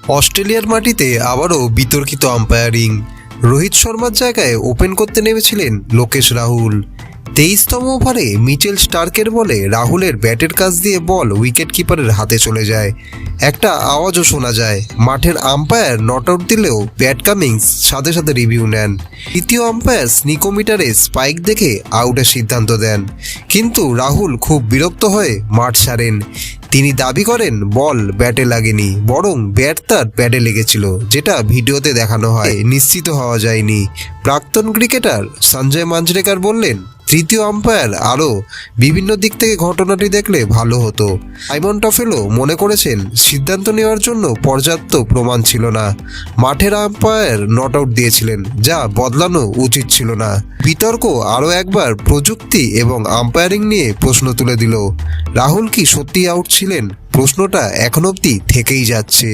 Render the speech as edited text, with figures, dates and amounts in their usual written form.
অস্ট্রেলিয়ার মাটিতে আবারও বিতর্কিত আম্পায়ারিং। রোহিত শর্মার জায়গায় ওপেন করতে নেমেছিলেন লোকেশ রাহুল। 23তম ওভারে মিচেল স্টার্কের বলে রাহুলের ব্যাটের কাছ দিয়ে বল উইকেট কিপারের হাতে চলে যায়। একটা আওয়াজও শোনা যায়। মাঠের আম্পায়ার নট আউট দিলেও প্যাট কামিন্স সাথে সাথে রিভিউ নেন। তৃতীয় আম্পায়ার স্নিকোমিটারে স্পাইক দেখে আউটের সিদ্ধান্ত দেন, কিন্তু রাহুল খুব বিরক্ত হয়ে মাঠ ছাড়েন। তিনি দাবি করেন বল ব্যাটে লাগেনি, বরং ব্যাট তার প্যাডে লেগেছিল, যেটা ভিডিওতে দেখানো হয়। নিশ্চিত হওয়া যায়নি। প্রাক্তন ক্রিকেটার সঞ্জয় মাঞ্জরেকার বললেন, তৃতীয় আম্পায়ার আরও বিভিন্ন দিক থেকে ঘটনাটি দেখলে ভালো হতো। সাইমন টফেলও মনে করেছেন সিদ্ধান্ত নেওয়ার জন্য পর্যাপ্ত প্রমাণ ছিল না। মাঠের আম্পায়ার নট আউট দিয়েছিলেন, যা বদলানো উচিত ছিল না। বিতর্ক আরও একবার প্রযুক্তি এবং আম্পায়ারিং নিয়ে প্রশ্ন তুলে দিল। রাহুল কি সত্যি আউট ছিলেন? প্রশ্নটা এখন অবধি থেকেই যাচ্ছে।